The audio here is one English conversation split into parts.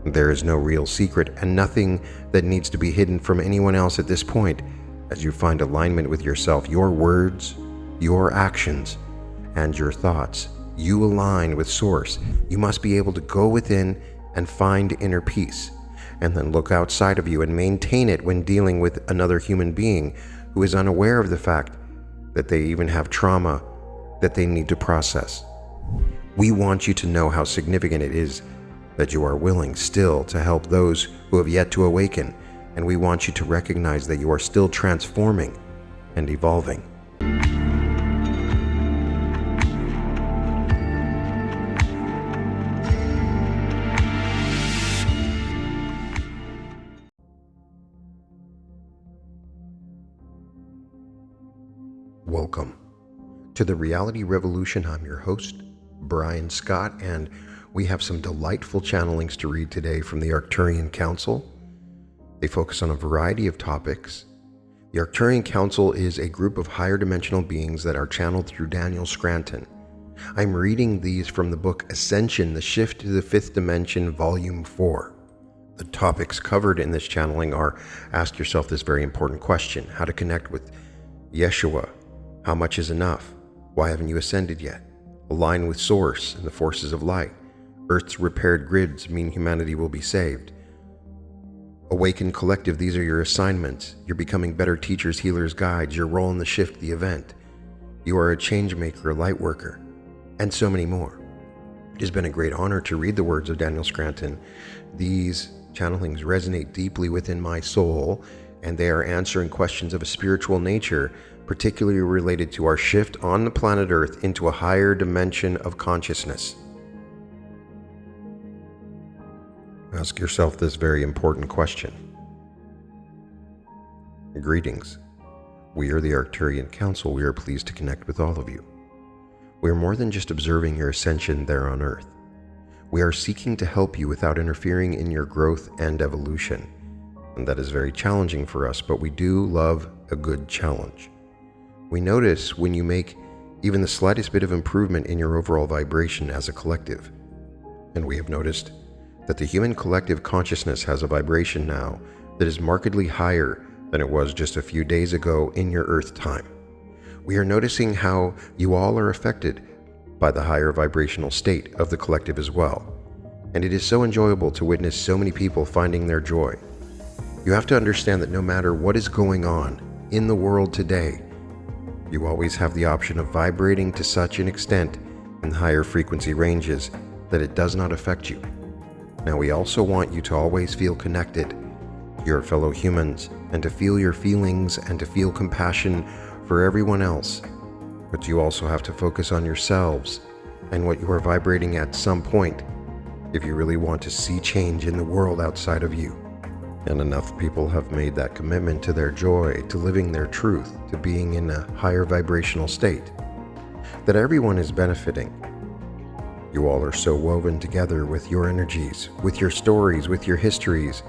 There is no real secret and nothing that needs to be hidden from anyone else at this point. As you find alignment with yourself, your words, your actions, and your thoughts, you align with Source. You must be able to go within and find inner peace, and then look outside of you and maintain it when dealing with another human being who is unaware of the fact that they even have trauma that they need to process. We want you to know how significant it is that you are willing still to help those who have yet to awaken, and we want you to recognize that you are still transforming and evolving. Welcome to the Reality Revolution. I'm your host, Brian Scott, and we have some delightful channelings to read today from the Arcturian Council. They focus on a variety of topics. The Arcturian Council is a group of higher dimensional beings that are channeled through Daniel Scranton. I'm reading these from the book Ascension, The Shift to the Fifth Dimension, Volume 4. The topics covered in this channeling are: ask yourself this very important question, how to connect with Yeshua, how much is enough, why haven't you ascended yet, align with Source and the forces of light, Earth's repaired grids mean humanity will be saved, Awaken Collective, these are your assignments, you're becoming better teachers, healers, guides, your role in the shift, the event, you are a changemaker, a lightworker, and so many more. It has been a great honor to read the words of Daniel Scranton. These channelings resonate deeply within my soul, and they are answering questions of a spiritual nature, particularly related to our shift on the planet Earth into a higher dimension of consciousness. Ask yourself this very important question. Greetings. We are the Arcturian Council. We are pleased to connect with all of you. We are more than just observing your ascension there on Earth. We are seeking to help you without interfering in your growth and evolution. And that is very challenging for us, but we do love a good challenge. We notice when you make even the slightest bit of improvement in your overall vibration as a collective. And we have noticed that the human collective consciousness has a vibration now that is markedly higher than it was just a few days ago in your Earth time. We are noticing how you all are affected by the higher vibrational state of the collective as well. And it is so enjoyable to witness so many people finding their joy. You have to understand that no matter what is going on in the world today, you always have the option of vibrating to such an extent in higher frequency ranges that it does not affect you. Now, we also want you to always feel connected to your fellow humans and to feel your feelings and to feel compassion for everyone else. But you also have to focus on yourselves and what you are vibrating at some point if you really want to see change in the world outside of you. And enough people have made that commitment to their joy, to living their truth, to being in a higher vibrational state, that everyone is benefiting. You all are so woven together with your energies, with your stories, with your histories,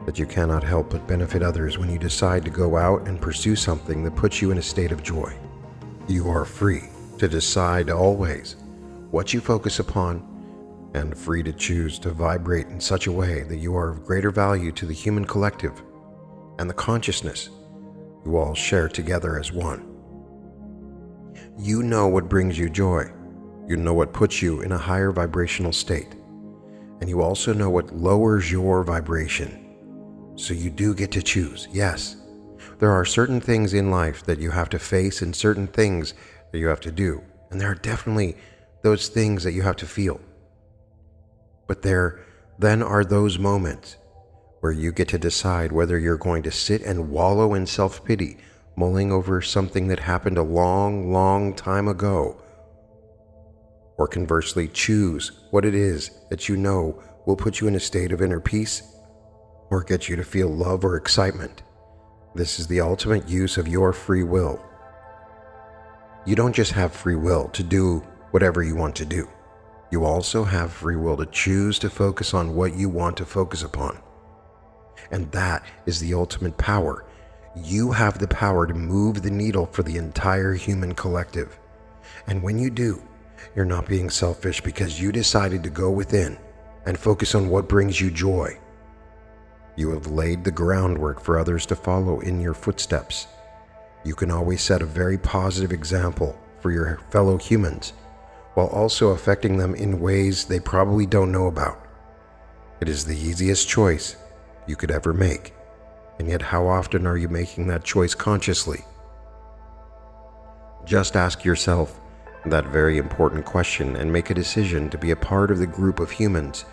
that you cannot help but benefit others when you decide to go out and pursue something that puts you in a state of joy. You are free to decide always what you focus upon, and free to choose to vibrate in such a way that you are of greater value to the human collective and the consciousness you all share together as one. You know what brings you joy. You know what puts you in a higher vibrational state. And you also know what lowers your vibration. So you do get to choose. Yes, there are certain things in life that you have to face and certain things that you have to do. And there are definitely those things that you have to feel. But there then are those moments where you get to decide whether you're going to sit and wallow in self-pity, mulling over something that happened a long, long time ago, or conversely choose what it is that you know will put you in a state of inner peace or get you to feel love or excitement. This is the ultimate use of your free will. You don't just have free will to do whatever you want to do. You also have free will to choose to focus on what you want to focus upon. And that is the ultimate power. You have the power to move the needle for the entire human collective. And when you do, you're not being selfish because you decided to go within and focus on what brings you joy. You have laid the groundwork for others to follow in your footsteps. You can always set a very positive example for your fellow humans, while also affecting them in ways they probably don't know about. It is the easiest choice you could ever make, and yet how often are you making that choice consciously? Just ask yourself that very important question and make a decision to be a part of the group of humans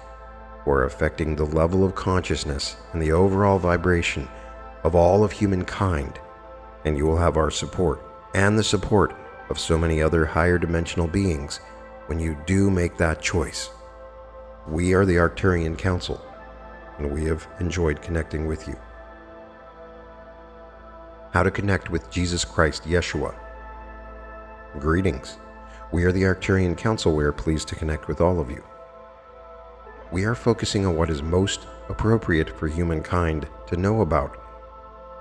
who are affecting the level of consciousness and the overall vibration of all of humankind, and you will have our support and the support of so many other higher dimensional beings when you do make that choice. We are the Arcturian Council, and we have enjoyed connecting with you. How to connect with Jesus Christ, Yeshua. Greetings. We are the Arcturian Council. We are pleased to connect with all of you. We are focusing on what is most appropriate for humankind to know about,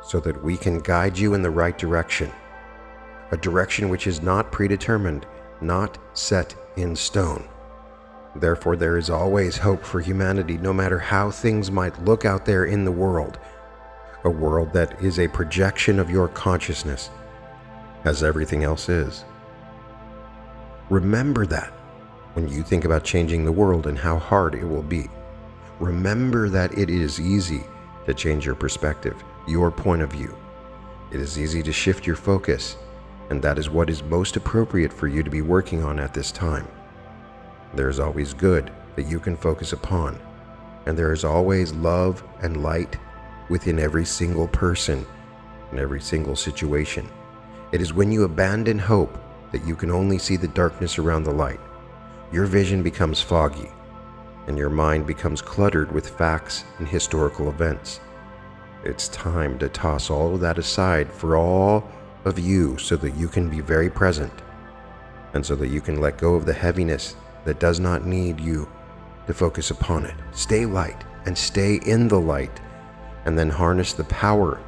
so that we can guide you in the right direction, a direction which is not predetermined, not set in stone. Therefore, there is always hope for humanity, no matter how things might look out there in the world, a world that is a projection of your consciousness, as everything else is. Remember that when you think about changing the world and how hard it will be. Remember that it is easy to change your perspective, your point of view. It is easy to shift your focus, and that is what is most appropriate for you to be working on at this time. There is always good that you can focus upon, and there is always love and light within every single person and every single situation. It is when you abandon hope that you can only see the darkness around the light. Your vision becomes foggy, and your mind becomes cluttered with facts and historical events. It's time to toss all of that aside for all of you, so that you can be very present, and so that you can let go of the heaviness that does not need you to focus upon it. Stay light and stay in the light, and then harness the power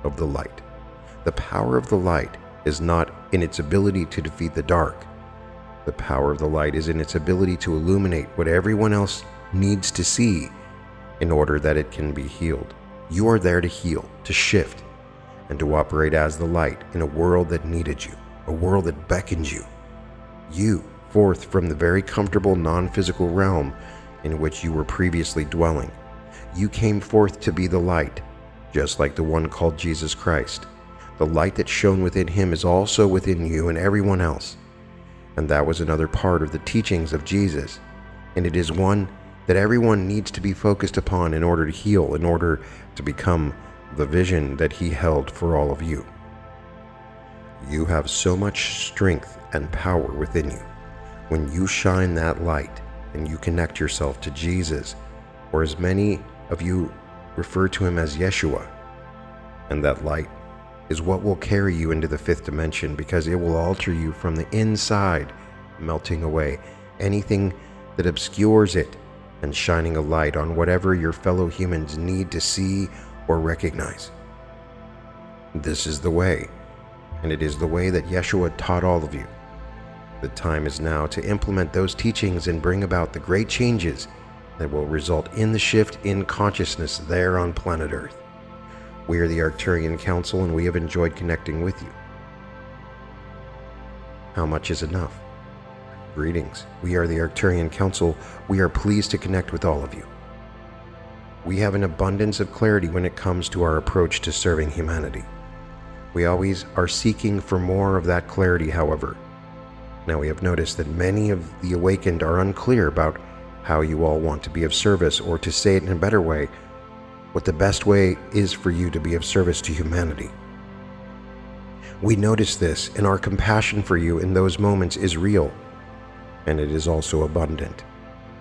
of the light. The power of the light is not in its ability to defeat the dark. The power of the light is in its ability to illuminate what everyone else needs to see in order that it can be healed. You are there to heal, to shift, and to operate as the light in a world that needed you, a world that beckons you. You, forth from the very comfortable non-physical realm in which you were previously dwelling. You came forth to be the light, just like the one called Jesus Christ. The light that shone within him is also within you and everyone else. And that was another part of the teachings of Jesus. And it is one that everyone needs to be focused upon in order to heal, in order to become the vision that he held for all of you. You have so much strength and power within you. When you shine that light and you connect yourself to Jesus, or as many of you refer to him as Yeshua, and that light is what will carry you into the fifth dimension, because it will alter you from the inside, melting away anything that obscures it and shining a light on whatever your fellow humans need to see or recognize. This is the way, and it is the way that Yeshua taught all of you. The time is now to implement those teachings and bring about the great changes that will result in the shift in consciousness there on planet Earth. We are the Arcturian Council, and we have enjoyed connecting with you. How much is enough? Greetings. We are the Arcturian Council. We are pleased to connect with all of you. We have an abundance of clarity when it comes to our approach to serving humanity. We always are seeking for more of that clarity, however. Now, we have noticed that many of the awakened are unclear about how you all want to be of service, or to say it in a better way, what the best way is for you to be of service to humanity. We notice this, and our compassion for you in those moments is real, and it is also abundant.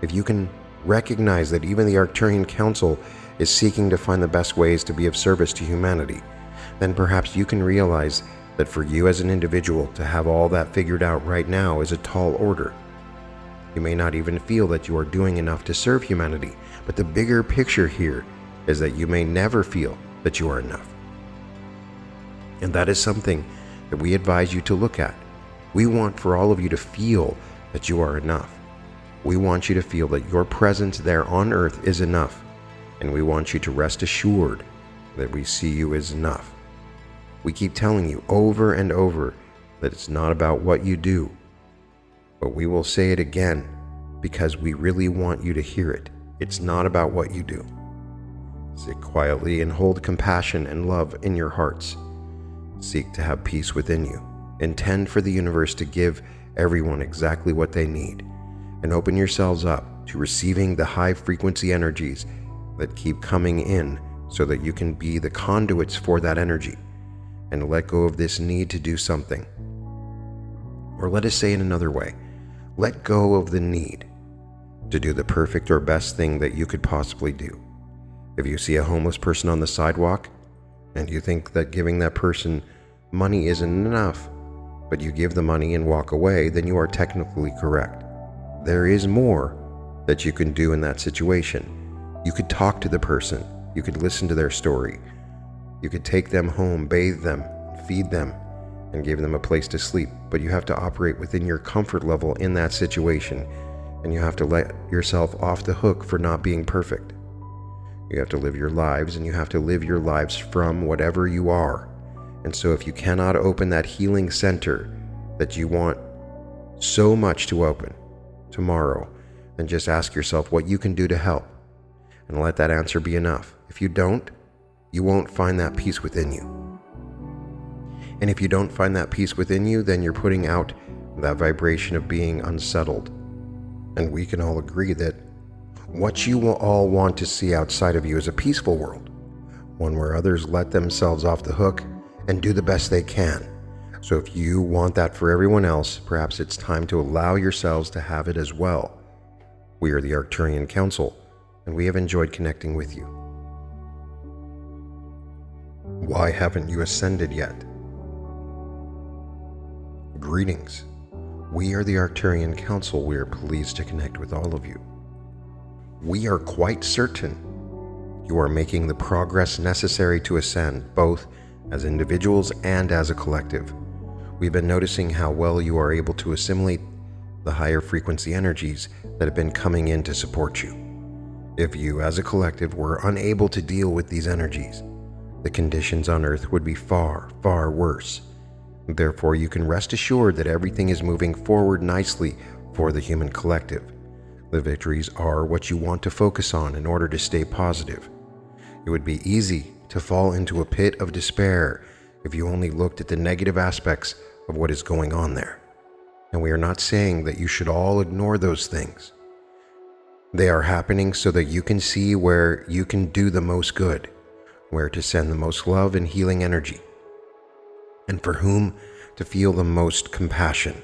If you can recognize that even the Arcturian Council is seeking to find the best ways to be of service to humanity, then perhaps you can realize that for you as an individual to have all that figured out right now is a tall order. You may not even feel that you are doing enough to serve humanity, but the bigger picture here is that you may never feel that you are enough. And that is something that we advise you to look at. We want for all of you to feel that you are enough. We want you to feel that your presence there on earth is enough, and we want you to rest assured that we see you as enough. We keep telling you over and over that it's not about what you do, but we will say it again because we really want you to hear it. It's not about what you do. Sit quietly and hold compassion and love in your hearts. Seek to have peace within you. Intend for the universe to give everyone exactly what they need, and open yourselves up to receiving the high frequency energies that keep coming in so that you can be the conduits for that energy, and let go of this need to do something. Or let us say it another way, let go of the need to do the perfect or best thing that you could possibly do. If you see a homeless person on the sidewalk and you think that giving that person money isn't enough, but you give the money and walk away, then you are technically correct. There is more that you can do in that situation. You could talk to the person. You could listen to their story. You could take them home, bathe them, feed them, and give them a place to sleep. But you have to operate within your comfort level in that situation, and you have to let yourself off the hook for not being perfect. You have to live your lives, and you have to live your lives from whatever you are. And so if you cannot open that healing center that you want so much to open tomorrow, then just ask yourself what you can do to help, and let that answer be enough. If you don't, you won't find that peace within you. And if you don't find that peace within you, then you're putting out that vibration of being unsettled. And we can all agree that what you will all want to see outside of you is a peaceful world, one where others let themselves off the hook and do the best they can. So if you want that for everyone else, perhaps it's time to allow yourselves to have it as well. We are the Arcturian Council, and we have enjoyed connecting with you. Why haven't you ascended yet? Greetings. We are the Arcturian Council. We are pleased to connect with all of you. We are quite certain you are making the progress necessary to ascend, both as individuals and as a collective. We've been noticing how well you are able to assimilate the higher frequency energies that have been coming in to support you. If you, as a collective, were unable to deal with these energies, the conditions on Earth would be far, far worse. Therefore, you can rest assured that everything is moving forward nicely for the human collective. The victories are what you want to focus on in order to stay positive. It would be easy to fall into a pit of despair if you only looked at the negative aspects of what is going on there. And we are not saying that you should all ignore those things. They are happening so that you can see where you can do the most good, where to send the most love and healing energy, and for whom to feel the most compassion.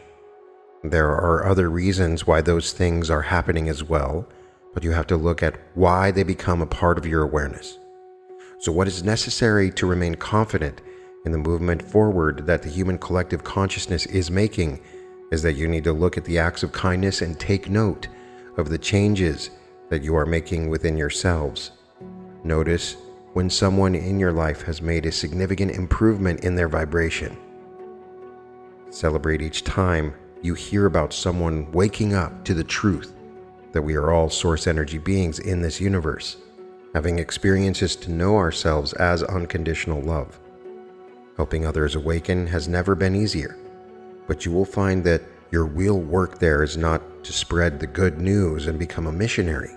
There are other reasons why those things are happening as well, but you have to look at why they become a part of your awareness. So what is necessary to remain confident in the movement forward that the human collective consciousness is making is that you need to look at the acts of kindness and take note of the changes that you are making within yourselves. Notice when someone in your life has made a significant improvement in their vibration. Celebrate each time you hear about someone waking up to the truth that we are all source energy beings in this universe, having experiences to know ourselves as unconditional love. Helping others awaken has never been easier, but you will find that your real work there is not to spread the good news and become a missionary.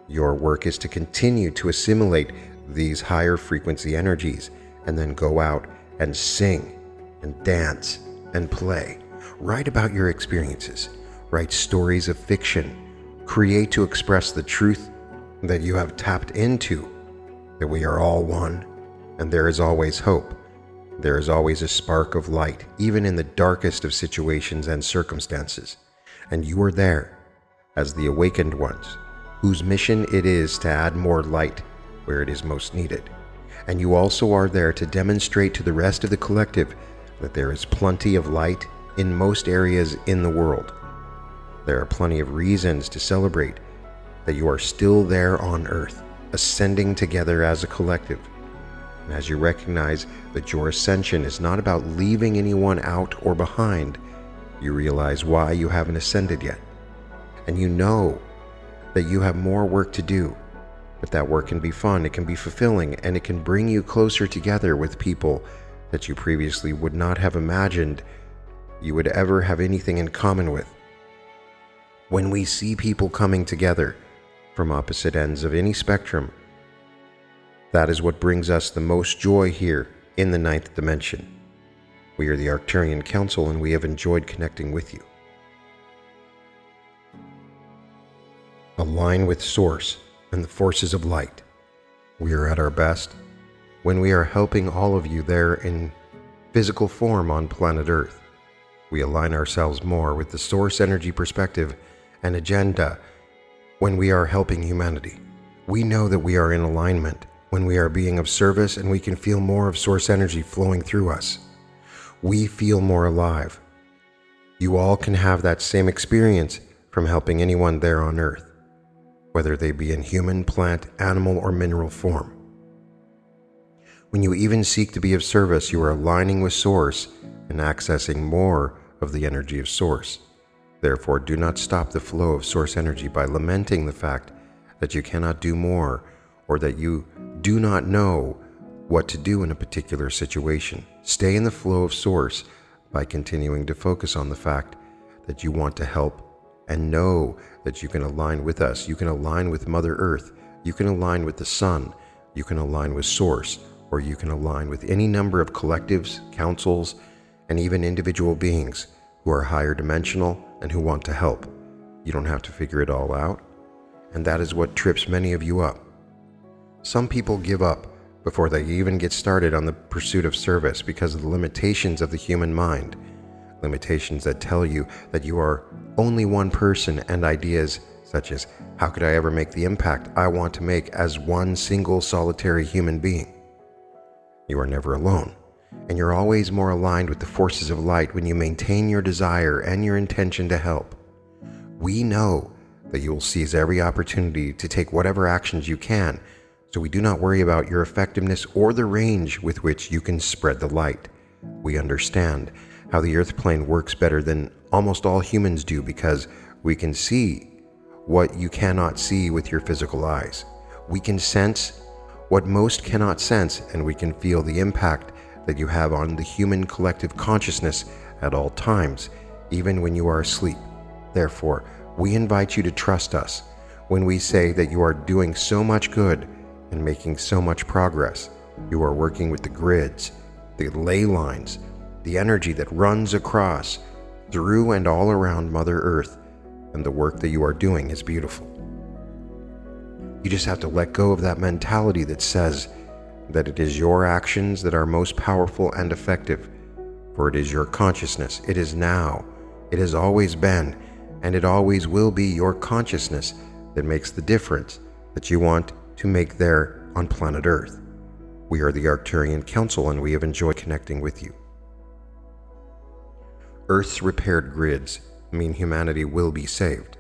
Your work is to continue to assimilate these higher frequency energies and then go out and sing and dance and play. Write about your experiences. Write stories of fiction. Create to express the truth that you have tapped into, that we are all one, and there is always hope. There is always a spark of light, even in the darkest of situations and circumstances. And you are there as the awakened ones, whose mission it is to add more light where it is most needed. And you also are there to demonstrate to the rest of the collective that there is plenty of light in most areas in the world. There are plenty of reasons to celebrate that you are still there on Earth, ascending together as a collective. And as you recognize that your ascension is not about leaving anyone out or behind, you realize why you haven't ascended yet. and you know that you have more work to do. But that work can be fun, it can be fulfilling, and it can bring you closer together with people that you previously would not have imagined you would ever have anything in common with. When we see people coming together from opposite ends of any spectrum, that is what brings us the most joy here in the ninth dimension. We are the Arcturian Council, and we have enjoyed connecting with you. Align with Source and the forces of light. We are at our best when we are helping all of you there in physical form on planet Earth. We align ourselves more with the Source energy perspective and agenda when we are helping humanity. We know that we are in alignment when we are being of service, and we can feel more of Source energy flowing through us. We feel more alive. You all can have that same experience from helping anyone there on Earth, whether they be in human, plant, animal, or mineral form. When you even seek to be of service, you are aligning with Source and accessing more of the energy of Source. Therefore, do not stop the flow of Source energy by lamenting the fact that you cannot do more, or that you do not know what to do in a particular situation. Stay in the flow of Source by continuing to focus on the fact that you want to help, and know that you can align with us. You can align with Mother Earth. You can align with the Sun. You can align with Source, or you can align with any number of collectives, councils, and even individual beings who are higher dimensional and who want to help. You don't have to figure it all out, and that is what trips many of you up. Some people give up before they even get started on the pursuit of service because of the limitations of the human mind, limitations that tell you that you are only one person, and ideas such as, how could I ever make the impact I want to make as one single solitary human being? You are never alone, and you're always more aligned with the forces of light when you maintain your desire and your intention to help. We know that you will seize every opportunity to take whatever actions you can, so we do not worry about your effectiveness or the range with which you can spread the light. We understand how the earth plane works better than almost all humans do, because we can see what you cannot see with your physical eyes. We can sense what most cannot sense, and we can feel the impact that you have on the human collective consciousness at all times, even when you are asleep. Therefore, we invite you to trust us when we say that you are doing so much good and making so much progress. You are working with the grids, the ley lines, the energy that runs across, through, and all around Mother Earth, and the work that you are doing is beautiful. You just have to let go of that mentality that says that it is your actions that are most powerful and effective, for it is your consciousness. It is now, it has always been, and it always will be your consciousness that makes the difference that you want to make there on planet Earth. We are the Arcturian Council, and we have enjoyed connecting with you. Earth's repaired grids mean humanity will be saved.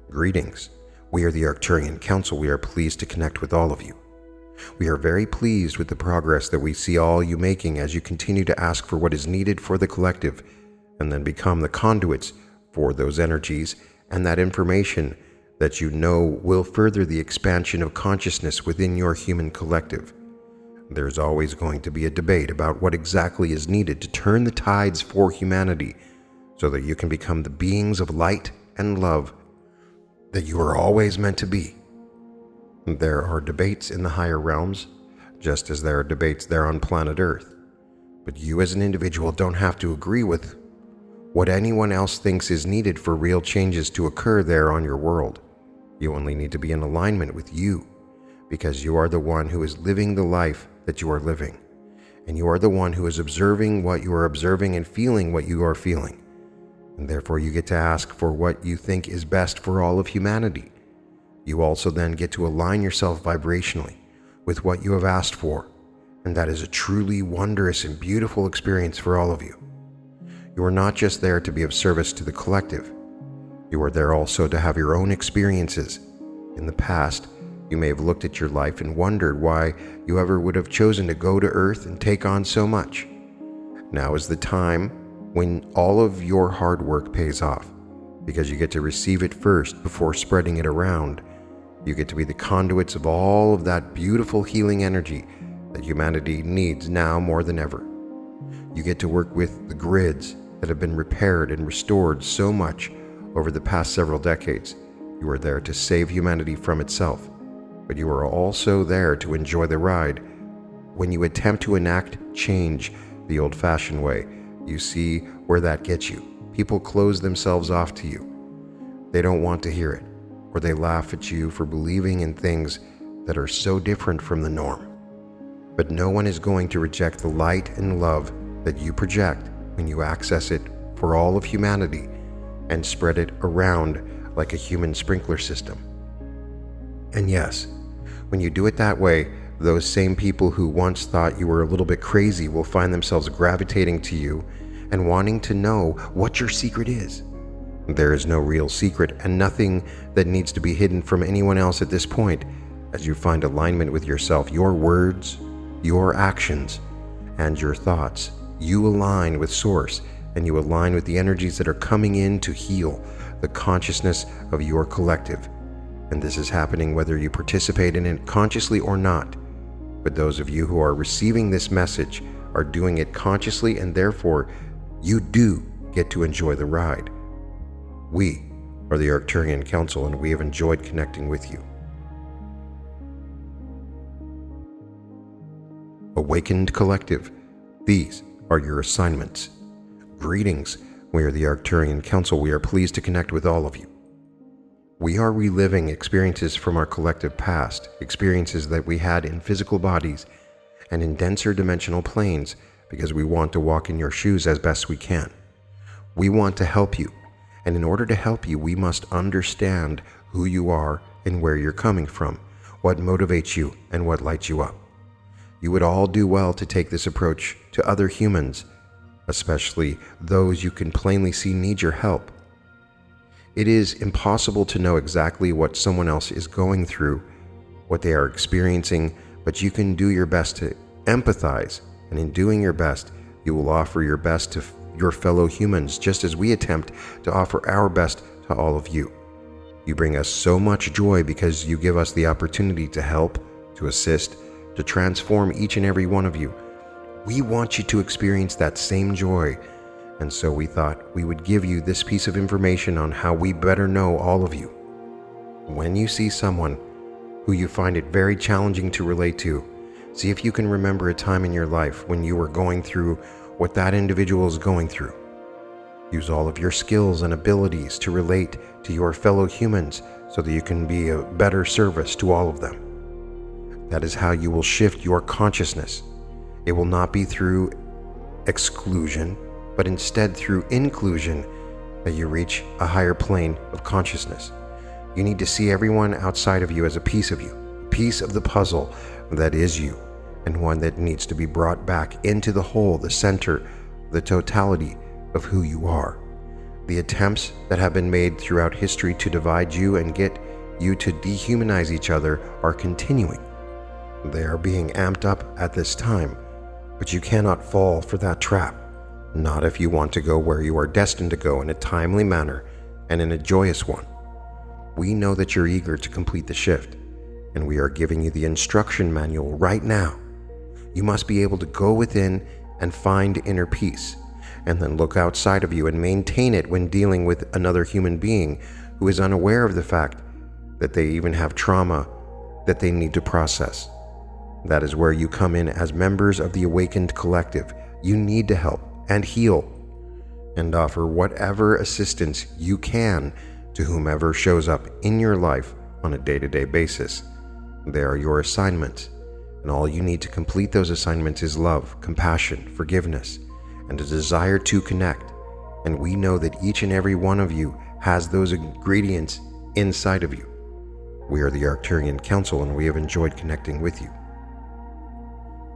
Greetings. We are the Arcturian Council. We are pleased to connect with all of you. We are very pleased with the progress that we see all you making as you continue to ask for what is needed for the collective, and then become the conduits for those energies and that information that you know will further the expansion of consciousness within your human collective. There's always going to be a debate about what exactly is needed to turn the tides for humanity, so that you can become the beings of light and love that you are always meant to be. There are debates in the higher realms, just as there are debates there on planet Earth. But you as an individual don't have to agree with what anyone else thinks is needed for real changes to occur there on your world. You only need to be in alignment with you, because you are the one who is living the life that you are living, and you are the one who is observing what you are observing and feeling what you are feeling, and therefore you get to ask for what you think is best for all of humanity. You also then get to align yourself vibrationally with what you have asked for, and that is a truly wondrous and beautiful experience for all of you. You are not just there to be of service to the collective. You are there also to have your own experiences. In the past, you may have looked at your life and wondered why you ever would have chosen to go to Earth and take on so much. Now is the time when all of your hard work pays off. because you get to receive it first before spreading it around. You get to be the conduits of all of that beautiful healing energy that humanity needs now more than ever. You get to work with the grids that have been repaired and restored so much over the past several decades. You are there to save humanity from itself, but you are also there to enjoy the ride. When you attempt to enact change the old-fashioned way, you see where that gets you. People close themselves off to you. They don't want to hear it, or they laugh at you for believing in things that are so different from the norm. But no one is going to reject the light and love that you project when you access it for all of humanity and spread it around like a human sprinkler system. And yes, when you do it that way, those same people who once thought you were a little bit crazy will find themselves gravitating to you and wanting to know what your secret is. There is no real secret and nothing that needs to be hidden from anyone else at this point. As you find alignment with yourself, your words, your actions, and your thoughts, you align with Source, and you align with the energies that are coming in to heal the consciousness of your collective. And this is happening whether you participate in it consciously or not. But those of you who are receiving this message are doing it consciously, and therefore you do get to enjoy the ride. We are the Arcturian Council, and we have enjoyed connecting with you. Awakened Collective, these are your assignments. Greetings, we are the Arcturian Council. We are pleased to connect with all of you. We are reliving experiences from our collective past, experiences that we had in physical bodies and in denser dimensional planes, because we want to walk in your shoes as best we can. We want to help you, and in order to help you, we must understand who you are and where you're coming from, what motivates you and what lights you up. You would all do well to take this approach to other humans, especially those you can plainly see need your help. It is impossible to know exactly what someone else is going through, what they are experiencing, but you can do your best to empathize, and in doing your best, you will offer your best to your fellow humans, just as we attempt to offer our best to all of you. You bring us so much joy because you give us the opportunity to help, to assist, to transform each and every one of you. We want you to experience that same joy, and so we thought we would give you this piece of information on how we better know all of you. When you see someone who you find it very challenging to relate to, see if you can remember a time in your life when you were going through what that individual is going through. Use all of your skills and abilities to relate to your fellow humans so that you can be a better service to all of them. That is how you will shift your consciousness. It will not be through exclusion, but instead through inclusion that you reach a higher plane of consciousness. You need to see everyone outside of you as a piece of you, a piece of the puzzle that is you, and one that needs to be brought back into the whole, the center, the totality of who you are. The attempts that have been made throughout history to divide you and get you to dehumanize each other are continuing. They are being amped up at this time, but you cannot fall for that trap, not if you want to go where you are destined to go in a timely manner and in a joyous one. We know that you're eager to complete the shift, and we are giving you the instruction manual right now. You must be able to go within and find inner peace, and then look outside of you and maintain it when dealing with another human being who is unaware of the fact that they even have trauma that they need to process. That is where you come in as members of the awakened collective. You need to help and heal and offer whatever assistance you can to whomever shows up in your life on a day-to-day basis. They are your assignments, and all you need to complete those assignments is love, compassion, forgiveness, and a desire to connect. And we know that each and every one of you has those ingredients inside of you. We are the Arcturian Council, and we have enjoyed connecting with you.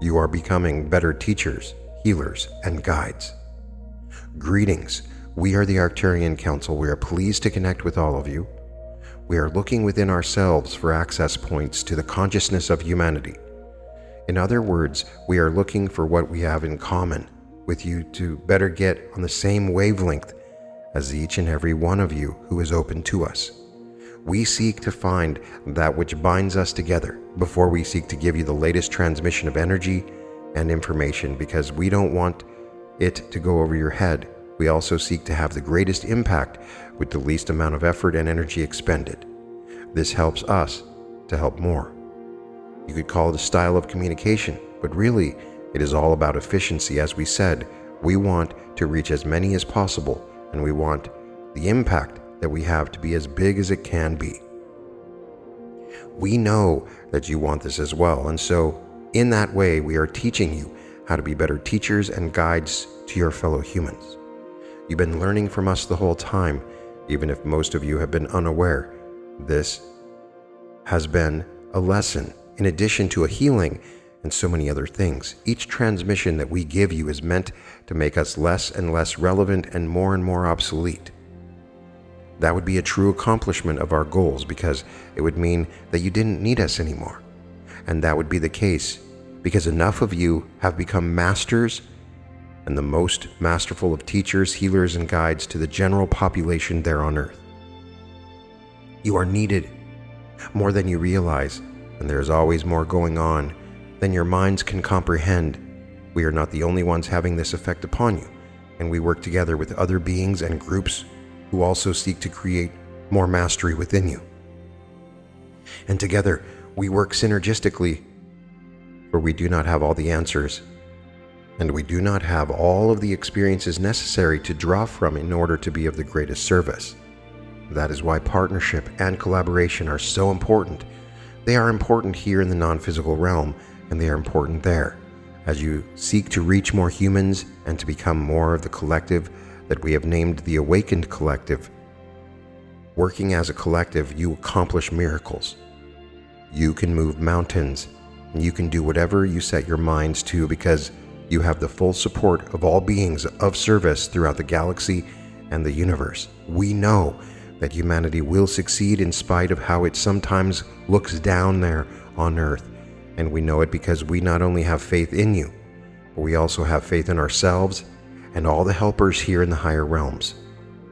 You are becoming better teachers, healers, and guides. Greetings. We are the Arcturian Council. We are pleased to connect with all of you. We are looking within ourselves for access points to the consciousness of humanity. In other words, we are looking for what we have in common with you to better get on the same wavelength as each and every one of you who is open to us. We seek to find that which binds us together before we seek to give you the latest transmission of energy and information, because we don't want it to go over your head. We also seek to have the greatest impact with the least amount of effort and energy expended. This helps us to help more. You could call it a style of communication, but really it is all about efficiency. As we said, we want to reach as many as possible, and we want the impact that we have to be as big as it can be. We know that you want this as well, and so in that way we are teaching you how to be better teachers and guides to your fellow humans. You've been learning from us the whole time, even if most of you have been unaware. This has been a lesson in addition to a healing and so many other things. Each transmission that we give you is meant to make us less and less relevant and more obsolete. That would be a true accomplishment of our goals, because it would mean that you didn't need us anymore. And that would be the case because enough of you have become masters and the most masterful of teachers, healers, and guides to the general population there on Earth. You are needed more than you realize, and there is always more going on than your minds can comprehend. We are not the only ones having this effect upon you, and we work together with other beings and groups who also seek to create more mastery within you. And together, we work synergistically, for we do not have all the answers, and we do not have all of the experiences necessary to draw from in order to be of the greatest service. That is why partnership and collaboration are so important. They are important here in the non-physical realm, and they are important there, as you seek to reach more humans and to become more of the collective that we have named the Awakened Collective. Working as a collective, you accomplish miracles. You can move mountains, and you can do whatever you set your minds to, because you have the full support of all beings of service throughout the galaxy and the universe. We know that humanity will succeed in spite of how it sometimes looks down there on Earth. And we know it because we not only have faith in you, but we also have faith in ourselves and all the helpers here in the higher realms.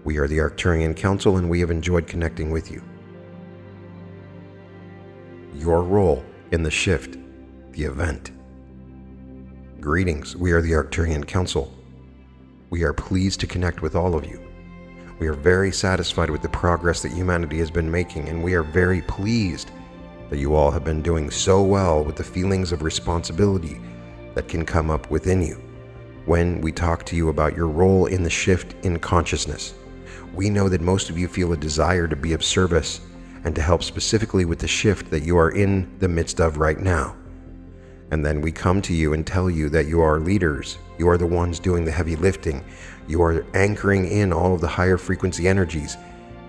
We are the Arcturian Council, and we have enjoyed connecting with you. Your role in the shift, the event. Greetings, we are the Arcturian Council. We are pleased to connect with all of you. We are very satisfied with the progress that humanity has been making, and we are very pleased that you all have been doing so well with the feelings of responsibility that can come up within you when we talk to you about your role in the shift in consciousness. We know that most of you feel a desire to be of service and to help specifically with the shift that you are in the midst of right now. And then we come to you and tell you that you are leaders. You are the ones doing the heavy lifting. You are anchoring in all of the higher frequency energies,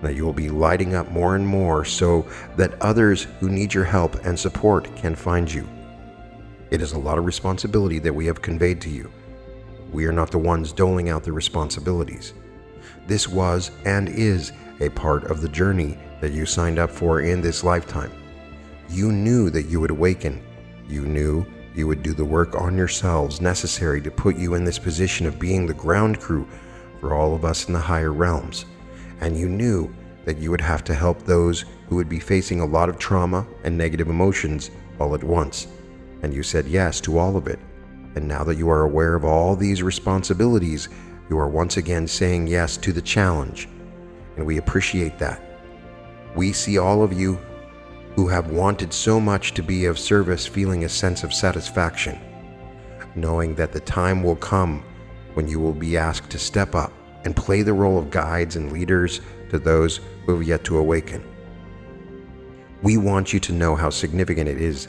that you will be lighting up more and more so that others who need your help and support can find you. It is a lot of responsibility that we have conveyed to you. We are not the ones doling out the responsibilities. This was and is a part of the journey that you signed up for in this lifetime. You knew that you would awaken. You knew you would do the work on yourselves necessary to put you in this position of being the ground crew for all of us in the higher realms. And you knew that you would have to help those who would be facing a lot of trauma and negative emotions all at once. And you said yes to all of it. And now that you are aware of all these responsibilities, you are once again saying yes to the challenge. And we appreciate that. We see all of you who have wanted so much to be of service feeling a sense of satisfaction, knowing that the time will come when you will be asked to step up and play the role of guides and leaders to those who have yet to awaken. We want you to know how significant it is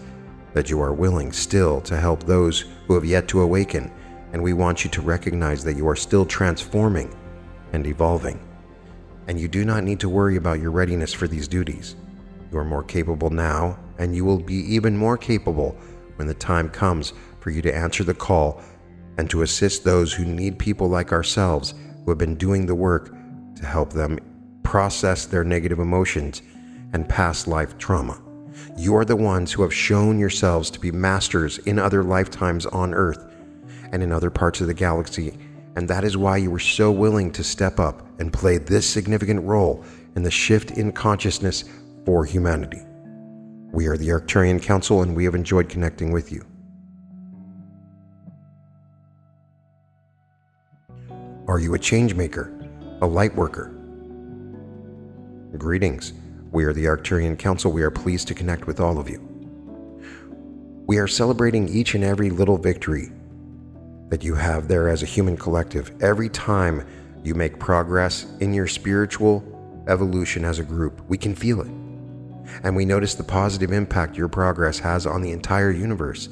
that you are willing still to help those who have yet to awaken, and we want you to recognize that you are still transforming and evolving. And you do not need to worry about your readiness for these duties. You are more capable now, and you will be even more capable when the time comes for you to answer the call and to assist those who need people like ourselves who have been doing the work to help them process their negative emotions and past life trauma. You are the ones who have shown yourselves to be masters in other lifetimes on Earth and in other parts of the galaxy And that is why you were so willing to step up and play this significant role in the shift in consciousness for humanity. We are the Arcturian Council, and we have enjoyed connecting with you. Are you a changemaker, a lightworker? Greetings. We are the Arcturian Council. We are pleased to connect with all of you. We are celebrating each and every little victory that you have there as a human collective. Every time you make progress in your spiritual evolution as a group, we can feel it. And we notice the positive impact your progress has on the entire universe.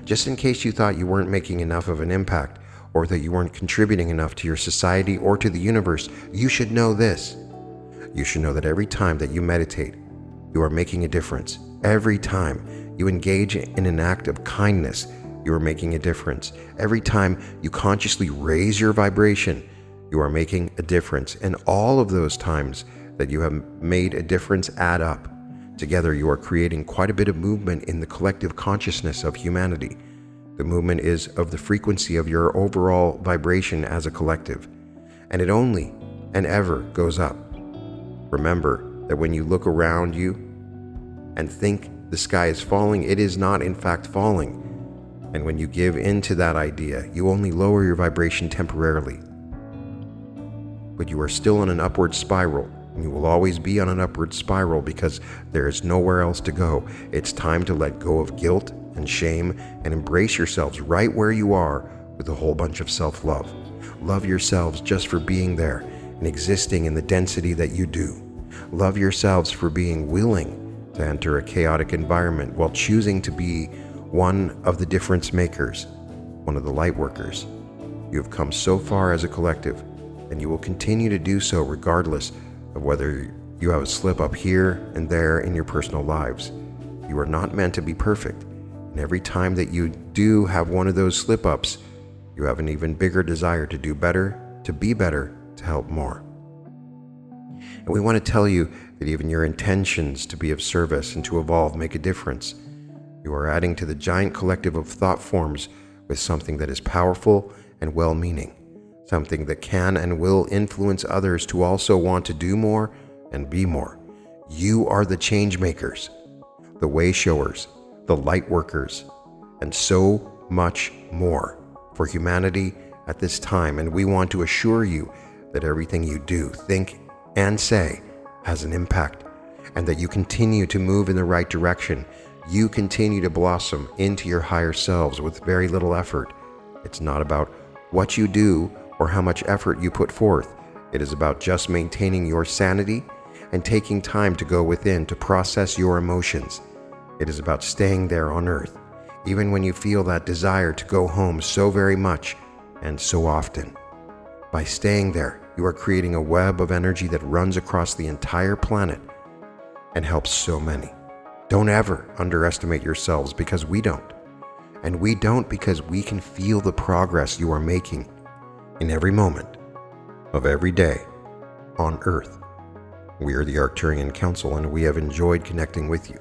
Just in case you thought you weren't making enough of an impact, or that you weren't contributing enough to your society or to the universe, you should know this. You should know that every time that you meditate, you are making a difference. Every time you engage in an act of kindness, you are making a difference. Every time you consciously raise your vibration, you are making a difference. And all of those times that you have made a difference add up. Together, you are creating quite a bit of movement in the collective consciousness of humanity. The movement is of the frequency of your overall vibration as a collective, and it only and ever goes up. Remember that when you look around you and think the sky is falling, it is not in fact falling. And when you give in to that idea, you only lower your vibration temporarily. But you are still on an upward spiral, and you will always be on an upward spiral because there is nowhere else to go. It's time to let go of guilt and shame and embrace yourselves right where you are with a whole bunch of self-love. Love yourselves just for being there and existing in the density that you do. Love yourselves for being willing to enter a chaotic environment while choosing to be one of the difference makers, one of the Lightworkers. You have come so far as a collective, and you will continue to do so regardless of whether you have a slip up here and there in your personal lives. You are not meant to be perfect. And every time that you do have one of those slip-ups, you have an even bigger desire to do better, to be better, to help more. And we want to tell you that even your intentions to be of service and to evolve make a difference. You are adding to the giant collective of thought forms with something that is powerful and well-meaning, something that can and will influence others to also want to do more and be more. You are the Changemakers, the Wayshowers, the Lightworkers, and so much more for humanity at this time. And we want to assure you that everything you do, think, and say has an impact, and that you continue to move in the right direction. You continue to blossom into your higher selves with very little effort. It's not about what you do or how much effort you put forth. It is about just maintaining your sanity and taking time to go within to process your emotions. It is about staying there on earth, even when you feel that desire to go home so very much and so often. By staying there, you are creating a web of energy that runs across the entire planet and helps so many. Don't ever underestimate yourselves, because we don't. And we don't because we can feel the progress you are making in every moment of every day on Earth. We are the Arcturian Council, and we have enjoyed connecting with you.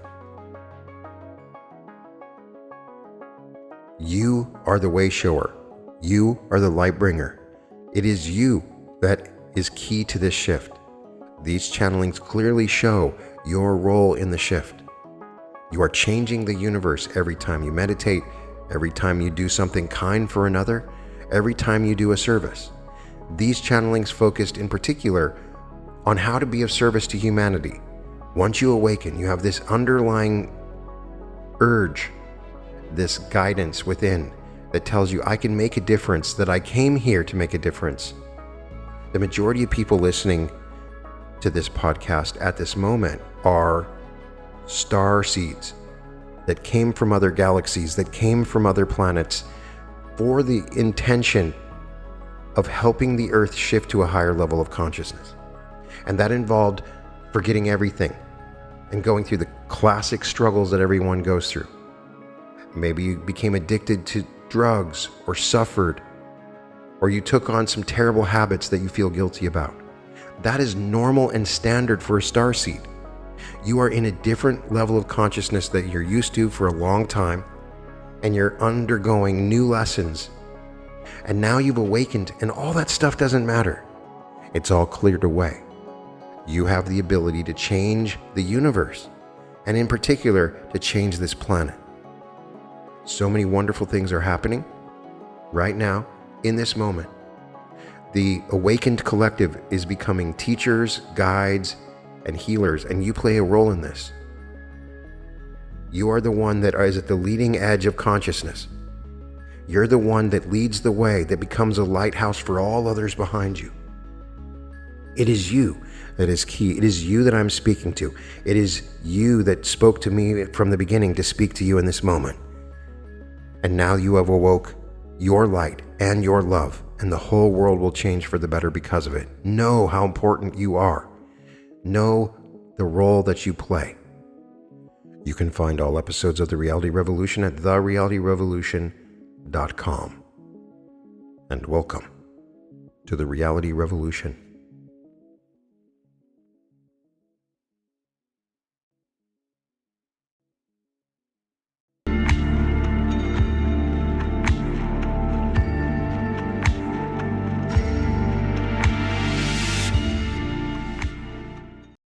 You are the Wayshower. You are the Lightbringer. It is you that is key to this shift. These channelings clearly show your role in the shift. You are changing the universe every time you meditate, every time you do something kind for another, every time you do a service. These channelings focused in particular on how to be of service to humanity. Once you awaken, you have this underlying urge, this guidance within that tells you, I can make a difference, that I came here to make a difference. The majority of people listening to this podcast at this moment are star seeds that came from other galaxies, that came from other planets, for the intention of helping the Earth shift to a higher level of consciousness. And that involved forgetting everything and going through the classic struggles that everyone goes through. Maybe you became addicted to drugs, or suffered, or you took on some terrible habits that you feel guilty about. That is normal and standard for a starseed. You are in a different level of consciousness that you're used to for a long time, and you're undergoing new lessons. And now you've awakened, and all that stuff doesn't matter. It's all cleared away. You have the ability to change the universe, and in particular, to change this planet. So many wonderful things are happening right now, in this moment. The awakened collective is becoming teachers, guides, and healers, and you play a role in this. You are the one that is at the leading edge of consciousness. You're the one that leads the way, that becomes a lighthouse for all others behind you. It is you that is key. It is you that I'm speaking to. It is you that spoke to me from the beginning to speak to you in this moment. And now you have awoke your light and your love, and the whole world will change for the better because of it. Know how important you are. Know the role that you play. You can find all episodes of The Reality Revolution at therealityrevolution.com. And welcome to The Reality Revolution.